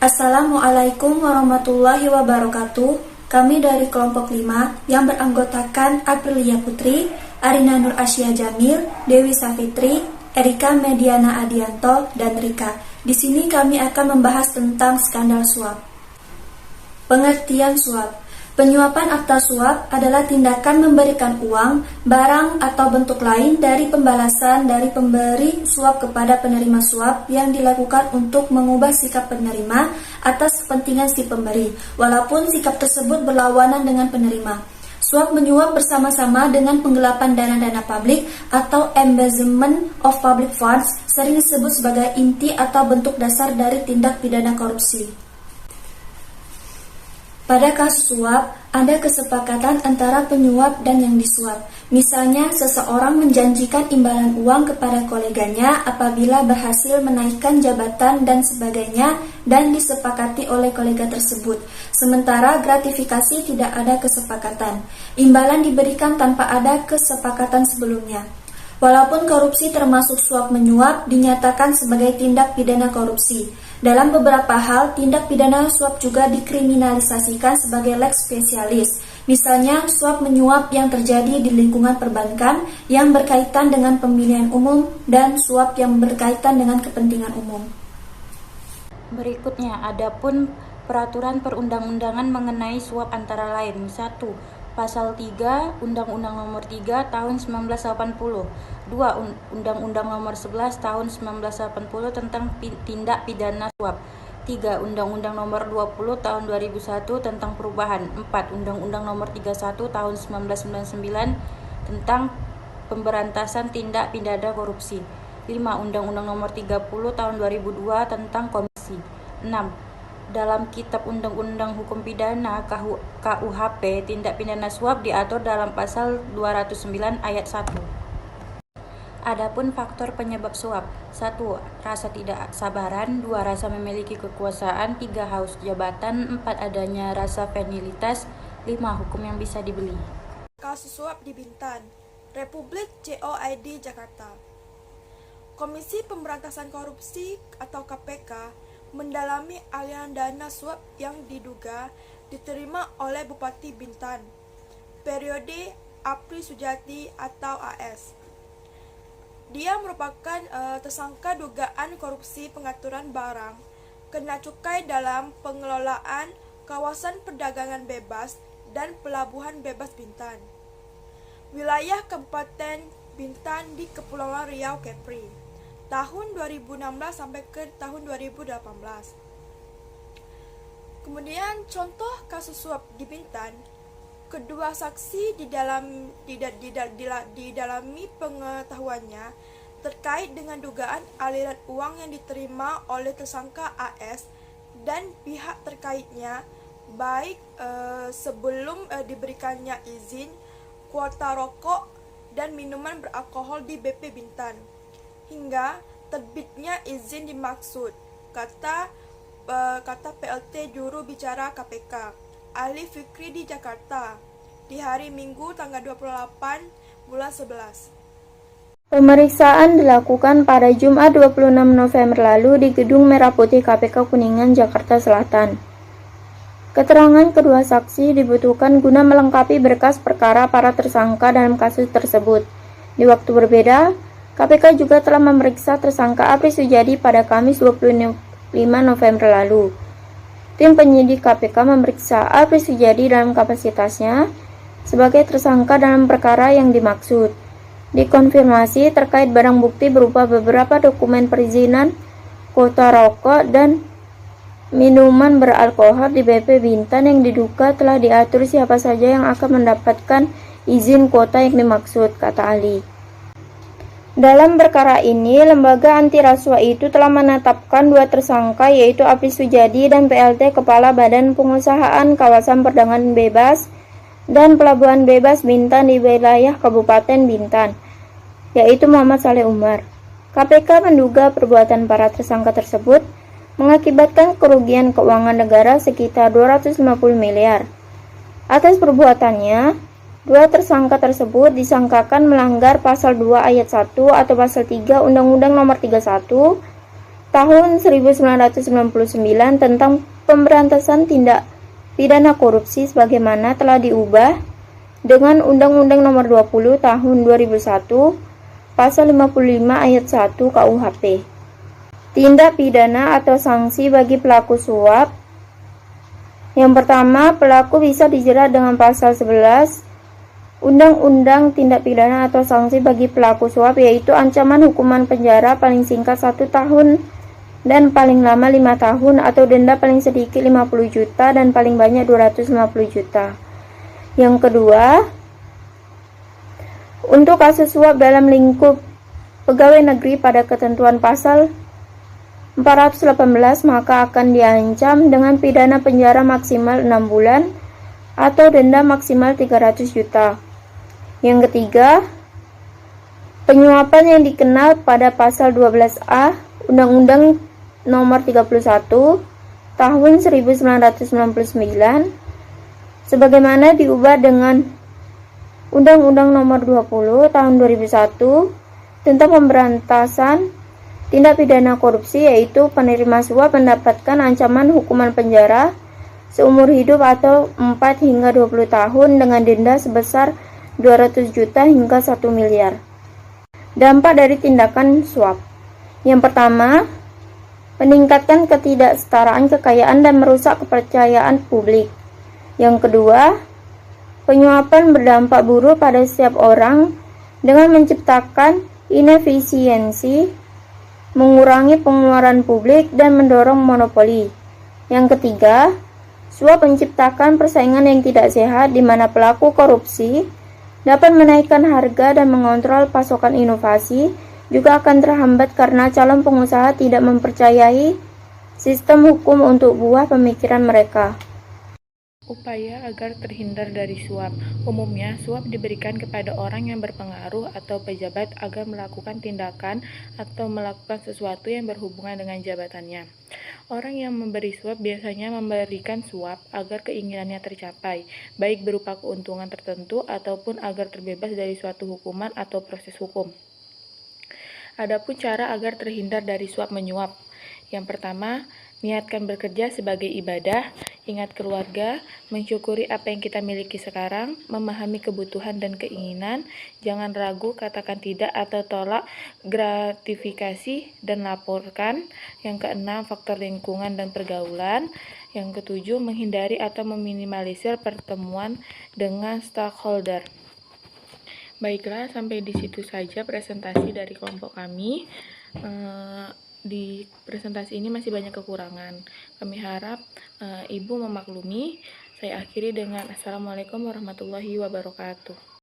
Assalamualaikum warahmatullahi wabarakatuh. Kami dari kelompok 5 yang beranggotakan Aprilia Putri, Arina Nur Asya Jamil, Dewi Safitri, Erika Mediana Adianto, dan Rika. Di sini kami akan membahas tentang skandal suap. Pengertian suap. Penyuapan atau suap adalah tindakan memberikan uang, barang, atau bentuk lain dari pembalasan dari pemberi suap kepada penerima suap yang dilakukan untuk mengubah sikap penerima atas kepentingan si pemberi, walaupun sikap tersebut berlawanan dengan penerima. Suap menyuap bersama-sama dengan penggelapan dana-dana publik atau embezzlement of public funds, sering disebut sebagai inti atau bentuk dasar dari tindak pidana korupsi. Pada kasus suap, ada kesepakatan antara penyuap dan yang disuap. Misalnya, seseorang menjanjikan imbalan uang kepada koleganya apabila berhasil menaikkan jabatan dan sebagainya dan disepakati oleh kolega tersebut. Sementara gratifikasi tidak ada kesepakatan. Imbalan diberikan tanpa ada kesepakatan sebelumnya. Walaupun korupsi termasuk suap menyuap, dinyatakan sebagai tindak pidana korupsi. Dalam beberapa hal, tindak pidana suap juga dikriminalisasikan sebagai lex specialis. Misalnya, suap menyuap yang terjadi di lingkungan perbankan yang berkaitan dengan pemilihan umum dan suap yang berkaitan dengan kepentingan umum. Berikutnya, adapun peraturan perundang-undangan mengenai suap antara lain. 1. Pasal 3 Undang-Undang Nomor 3 Tahun 1980. 2. Undang-Undang Nomor 11 Tahun 1980 tentang tindak pidana suap. 3. Undang-Undang Nomor 20 Tahun 2001 tentang perubahan. 4. Undang-Undang Nomor 31 Tahun 1999 tentang pemberantasan tindak pidana korupsi. 5. Undang-Undang Nomor 30 Tahun 2002 tentang komisi. 6. Dalam Kitab Undang-Undang Hukum Pidana KUHP, tindak pidana suap diatur dalam pasal 209 ayat 1. Adapun faktor penyebab suap. 1. Rasa tidak sabaran. 2. Rasa memiliki kekuasaan. 3. Haus jabatan. 4. Adanya rasa venilitas. 5. Hukum yang bisa dibeli. Kasus suap di Bintan, Republik JOID Jakarta. Komisi Pemberantasan Korupsi atau KPK mendalami aliran dana suap yang diduga diterima oleh Bupati Bintan periode Apri Sujati atau AS. Dia merupakan tersangka dugaan korupsi pengaturan barang kena cukai dalam pengelolaan kawasan perdagangan bebas dan pelabuhan bebas Bintan, wilayah Kabupaten Bintan di Kepulauan Riau Kepri, tahun 2016 sampai ke tahun 2018. Kemudian contoh kasus suap di Bintan, kedua saksi didalami pengetahuannya terkait dengan dugaan aliran uang yang diterima oleh tersangka AS dan pihak terkaitnya, baik sebelum diberikannya izin kuota rokok dan minuman beralkohol di BP Bintan, hingga terbitnya izin dimaksud, kata PLT juru bicara KPK Ali Fikri di Jakarta di hari Minggu tanggal 28 bulan 11. Pemeriksaan dilakukan pada Jumat 26 November lalu di Gedung Merah Putih KPK Kuningan, Jakarta Selatan. Keterangan kedua saksi dibutuhkan guna melengkapi berkas perkara para tersangka dalam kasus tersebut. Di waktu berbeda, KPK juga telah memeriksa tersangka Apri Sujadi pada Kamis 25 November lalu. Tim penyidik KPK memeriksa Apri Sujadi dalam kapasitasnya sebagai tersangka dalam perkara yang dimaksud. Dikonfirmasi terkait barang bukti berupa beberapa dokumen perizinan, kuota rokok, dan minuman beralkohol di BP Bintan yang diduga telah diatur siapa saja yang akan mendapatkan izin kuota yang dimaksud, kata Ali. Dalam perkara ini, lembaga anti rasuah itu telah menetapkan dua tersangka, yaitu Apri Sujadi dan PLT Kepala Badan Pengusahaan Kawasan Perdagangan Bebas dan Pelabuhan Bebas Bintan di wilayah Kabupaten Bintan, yaitu Muhammad Saleh Umar. KPK menduga perbuatan para tersangka tersebut mengakibatkan kerugian keuangan negara sekitar 250 miliar. Atas perbuatannya, dua tersangka tersebut disangkakan melanggar pasal 2 ayat 1 atau pasal 3 Undang-Undang Nomor 31 tahun 1999 tentang pemberantasan tindak pidana korupsi sebagaimana telah diubah dengan Undang-Undang Nomor 20 Tahun 2001 Pasal 55 Ayat 1 KUHP. Tindak pidana atau sanksi bagi pelaku suap. Yang pertama, pelaku bisa dijerat dengan pasal 11 Undang-Undang Tindak Pidana atau Sanksi bagi pelaku suap, yaitu ancaman hukuman penjara paling singkat 1 tahun dan paling lama 5 tahun atau denda paling sedikit 50 juta dan paling banyak 250 juta. Yang kedua, untuk kasus suap dalam lingkup pegawai negeri pada ketentuan pasal 418 maka akan diancam dengan pidana penjara maksimal 6 bulan atau denda maksimal 300 juta. Yang ketiga, penyuapan yang dikenal pada pasal 12A Undang-Undang Nomor 31 Tahun 1999 sebagaimana diubah dengan Undang-Undang Nomor 20 Tahun 2001 tentang pemberantasan tindak pidana korupsi, yaitu penerima suap mendapatkan ancaman hukuman penjara seumur hidup atau 4 hingga 20 tahun dengan denda sebesar 200 juta hingga 1 miliar. Dampak dari tindakan suap. Yang pertama, meningkatkan ketidaksetaraan kekayaan dan merusak kepercayaan publik. Yang kedua, penyuapan berdampak buruk pada setiap orang dengan menciptakan inefisiensi, mengurangi pengeluaran publik, dan mendorong monopoli. Yang ketiga, suap menciptakan persaingan yang tidak sehat di mana pelaku korupsi dapat menaikkan harga dan mengontrol pasokan inovasi, juga akan terhambat karena calon pengusaha tidak mempercayai sistem hukum untuk buah pemikiran mereka. Upaya agar terhindar dari suap. Umumnya, suap diberikan kepada orang yang berpengaruh atau pejabat agar melakukan tindakan atau melakukan sesuatu yang berhubungan dengan jabatannya. Orang yang memberi suap biasanya memberikan suap agar keinginannya tercapai, baik berupa keuntungan tertentu ataupun agar terbebas dari suatu hukuman atau proses hukum. Adapun cara agar terhindar dari suap menyuap. Yang pertama, niatkan bekerja sebagai ibadah, ingat keluarga, mensyukuri apa yang kita miliki sekarang, memahami kebutuhan dan keinginan, jangan ragu, katakan tidak atau tolak gratifikasi dan laporkan. Yang keenam, faktor lingkungan dan pergaulan. Yang ketujuh, menghindari atau meminimalisir pertemuan dengan stakeholder. Baiklah, sampai di situ saja presentasi dari kelompok kami. Di presentasi ini masih banyak kekurangan. Kami harap Ibu memaklumi. Saya akhiri dengan Assalamualaikum warahmatullahi wabarakatuh.